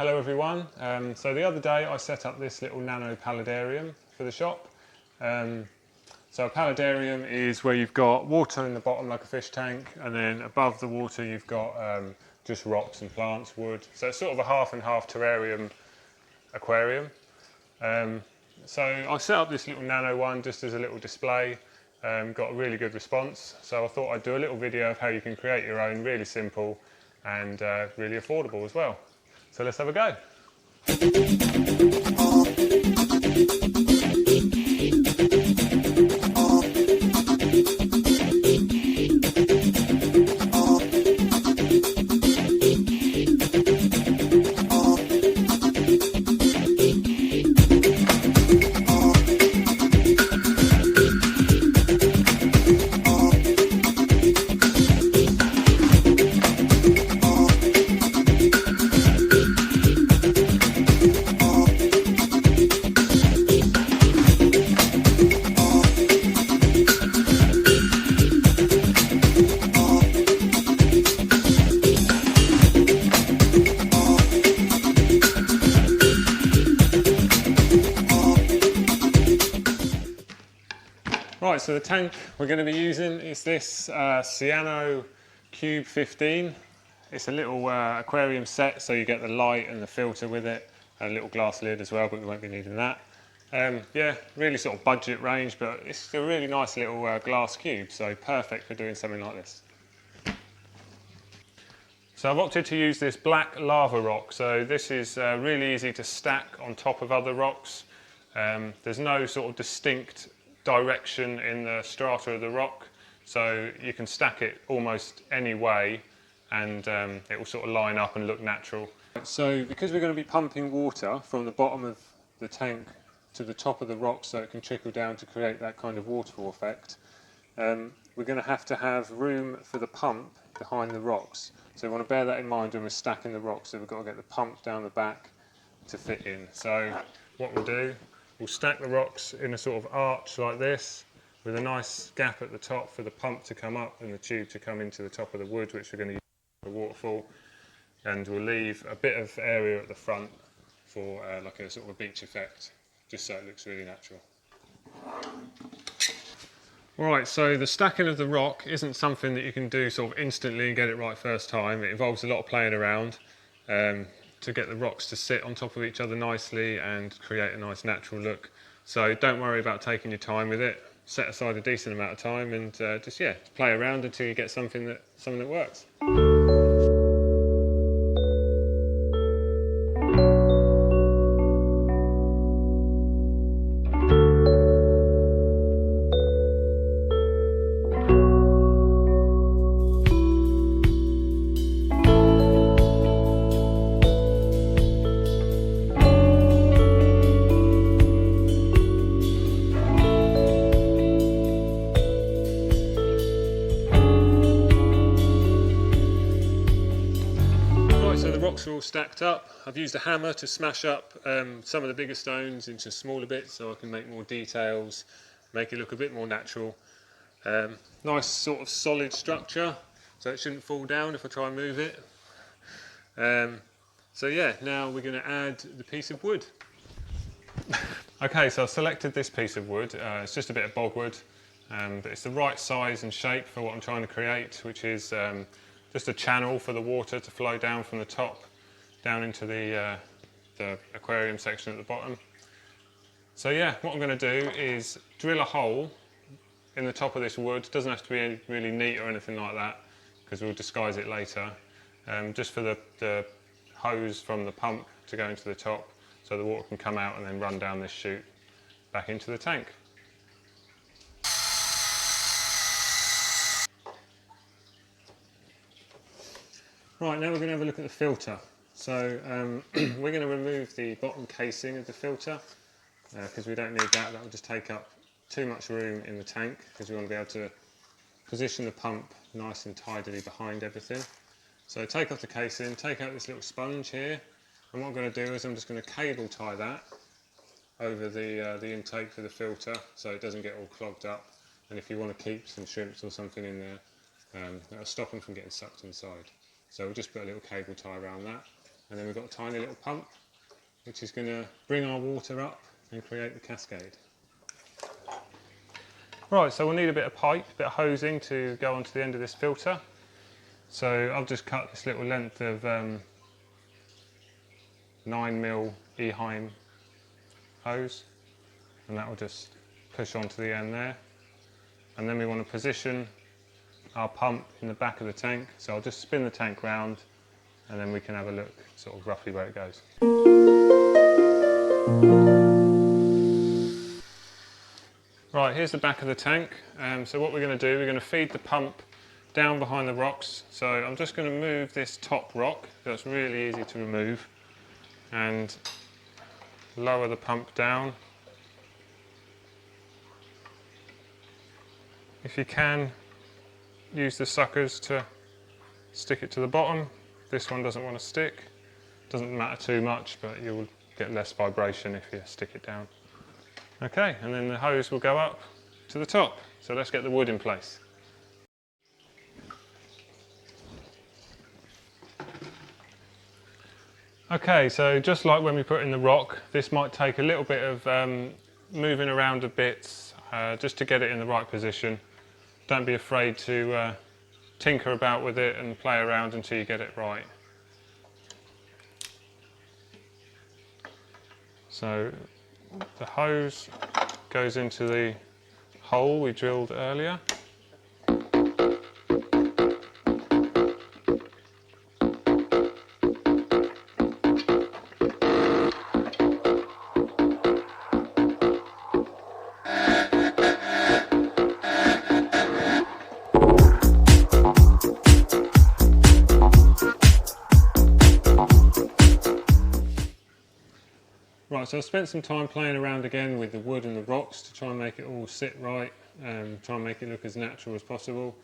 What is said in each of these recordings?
Hello everyone. So the other day I set up this little Nano Paludarium for the shop. So a paludarium is where you've got water in the bottom like a fish tank, and then above the water you've got just rocks and plants, wood. So it's sort of a half and half terrarium aquarium. So I set up this little nano one just as a little display. Got a really good response, so I thought I'd do a little video of how you can create your own, really simple and really affordable as well. So let's have a go. Right, so the tank we're going to be using is this Cyano Cube 15. It's a little aquarium set, so you get the light and the filter with it, and a little glass lid as well, but we won't be needing that. Yeah, really sort of budget range, but it's a really nice little glass cube, so perfect for doing something like this. So I've opted to use this black lava rock, so this is really easy to stack on top of other rocks. There's no sort of distinct direction in the strata of the rock, so you can stack it almost any way and it will sort of line up and look natural. So because we're going to be pumping water from the bottom of the tank to the top of the rock so it can trickle down to create that kind of waterfall effect, we're going to have room for the pump behind the rocks. So we want to bear that in mind when we're stacking the rocks, so we've got to get the pump down the back to fit in. So what we'll do, we'll stack the rocks in a sort of arch like this, with a nice gap at the top for the pump to come up and the tube to come into the top of the wood, which we're going to use for the waterfall. And we'll leave a bit of area at the front for like a sort of a beach effect, just so it looks really natural. Alright, so the stacking of the rock isn't something that you can do sort of instantly and get it right first time. It involves a lot of playing around to get the rocks to sit on top of each other nicely and create a nice natural look. So don't worry about taking your time with it. Set aside a decent amount of time and just play around until you get something that works. Rocks are all stacked up. I've used a hammer to smash up some of the bigger stones into smaller bits so I can make more details, make it look a bit more natural. Nice sort of solid structure, so it shouldn't fall down if I try and move it. So yeah, now we're going to add the piece of wood. Okay, so I've selected this piece of wood. It's just a bit of bogwood, but it's the right size and shape for what I'm trying to create, which is just a channel for the water to flow down from the top down into the aquarium section at the bottom. So yeah, what I'm going to do is drill a hole in the top of this wood. Doesn't have to be really neat or anything like that, because we'll disguise it later. Just for the hose from the pump to go into the top, so the water can come out and then run down this chute back into the tank. Right, now we're going to have a look at the filter. So we're going to remove the bottom casing of the filter because we don't need that. That will just take up too much room in the tank, because we want to be able to position the pump nice and tidily behind everything. So take off the casing, take out this little sponge here, and what I'm going to do is I'm just going to cable tie that over the intake for the filter so it doesn't get all clogged up. And if you want to keep some shrimps or something in there, that'll stop them from getting sucked inside. So we'll just put a little cable tie around that, and then we've got a tiny little pump which is going to bring our water up and create the cascade. Right, so we'll need a bit of pipe, a bit of hosing to go onto the end of this filter. So I've just cut this little length of 9mm Eheim hose, and that will just push onto the end there. And then we want to position our pump in the back of the tank, so I'll just spin the tank round and then we can have a look sort of roughly where it goes. Right, here's the back of the tank. So what we're going to do, we're going to feed the pump down behind the rocks. So I'm just going to move this top rock, that's really easy to remove, and lower the pump down. If you can, use the suckers to stick it to the bottom. This one doesn't want to stick. Doesn't matter too much, but you'll get less vibration if you stick it down. Okay, and then the hose will go up to the top. So let's get the wood in place. Okay, so just like when we put in the rock, this might take a little bit of moving around a bit just to get it in the right position. Don't be afraid to tinker about with it and play around until you get it right. So the hose goes into the hole we drilled earlier. Right, so I spent some time playing around again with the wood and the rocks to try and make it all sit right, try and make it look as natural as possible.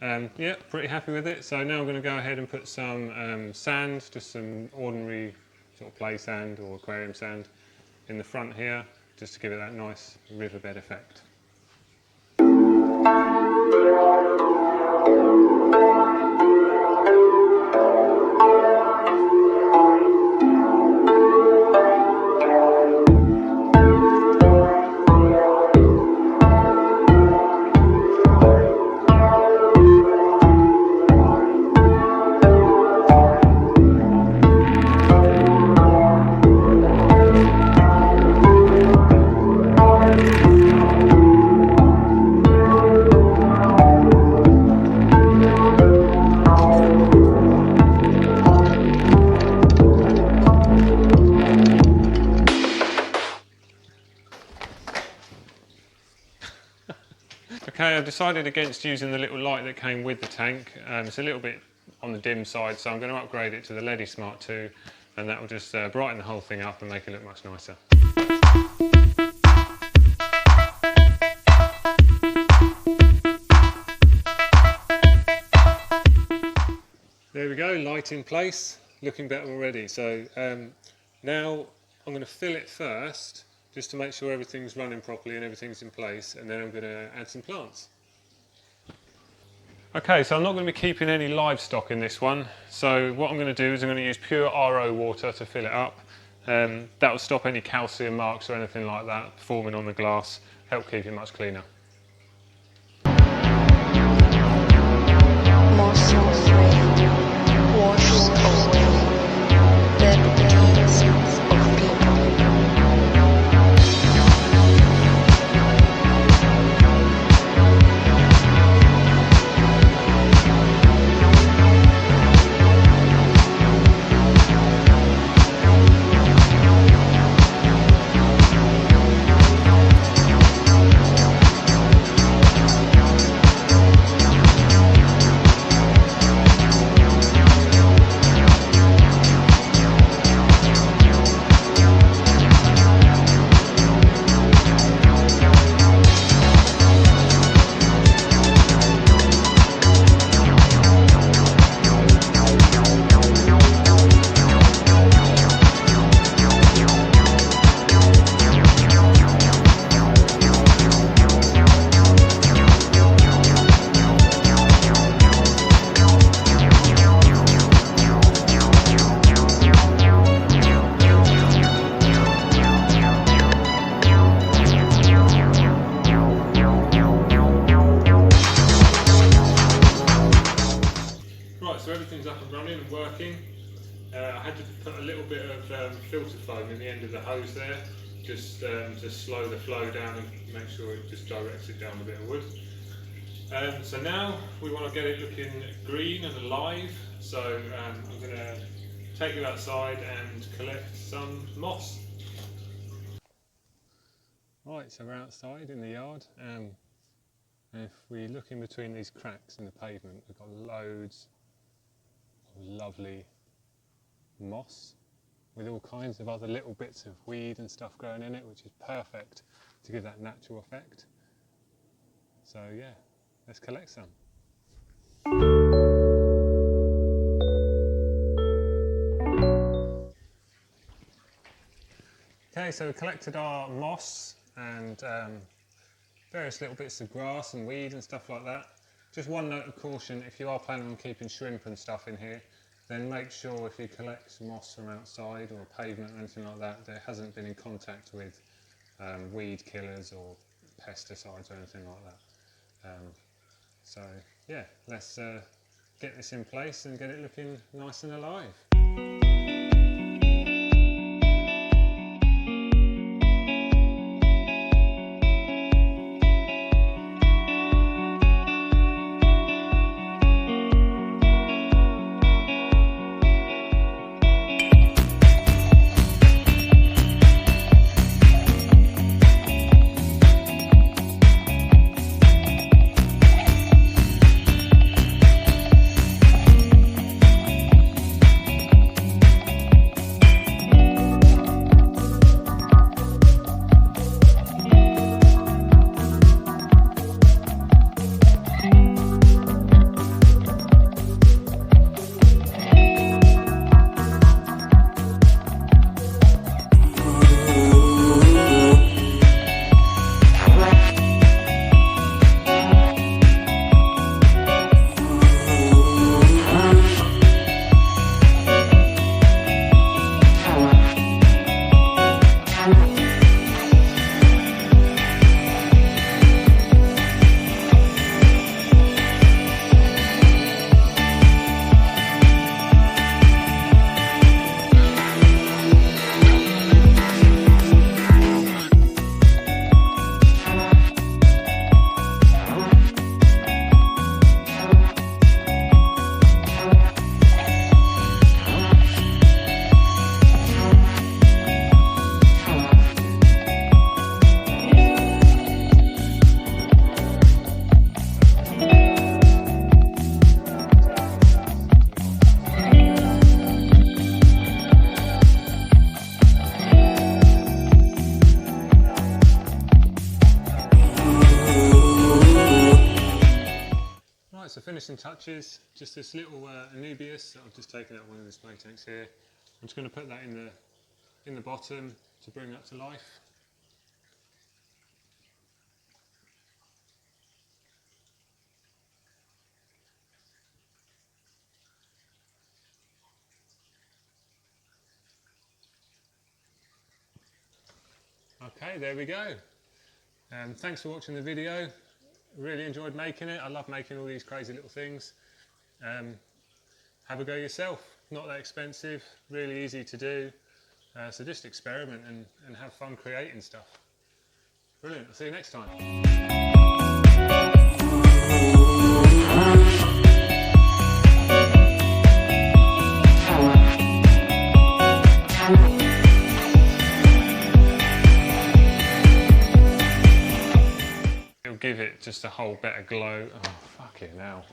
Yeah, pretty happy with it. So now I'm going to go ahead and put some sand, just some ordinary sort of play sand or aquarium sand in the front here, just to give it that nice riverbed effect. Okay, I've decided against using the little light that came with the tank. It's a little bit on the dim side, so I'm going to upgrade it to the LED Smart 2, and that will just brighten the whole thing up and make it look much nicer. There we go, light in place, looking better already. So now I'm going to fill it first, just to make sure everything's running properly and everything's in place, and then I'm going to add some plants. Okay, so I'm not going to be keeping any livestock in this one, so what I'm going to do is I'm going to use pure RO water to fill it up. That will stop any calcium marks or anything like that forming on the glass, help keep it much cleaner. I had to put a little bit of filter foam in the end of the hose there, just to slow the flow down and make sure it just directs it down a bit of wood. So now we want to get it looking green and alive, so I'm going to take you outside and collect some moss. Right, so we're outside in the yard, and if we look in between these cracks in the pavement, we've got loads of lovely moss with all kinds of other little bits of weed and stuff growing in it, which is perfect to give that natural effect. So yeah, let's collect some. Okay, so we collected our moss and various little bits of grass and weed and stuff like that. Just one note of caution: if you are planning on keeping shrimp and stuff in here, then make sure if you collect moss from outside or a pavement or anything like that, that it hasn't been in contact with weed killers or pesticides or anything like that. So yeah, let's get this in place and get it looking nice and alive. So finishing touches, just this little Anubias that I've just taken out of one of the spray tanks here. I'm just going to put that in the bottom to bring that to life. Okay, there we go. Thanks for watching the video. Really enjoyed making it. I love making all these crazy little things. Have a go yourself. Not that expensive, really easy to do. So just experiment and have fun creating stuff. Brilliant. I'll see you next time. Give it just a whole better glow. Oh, fucking hell.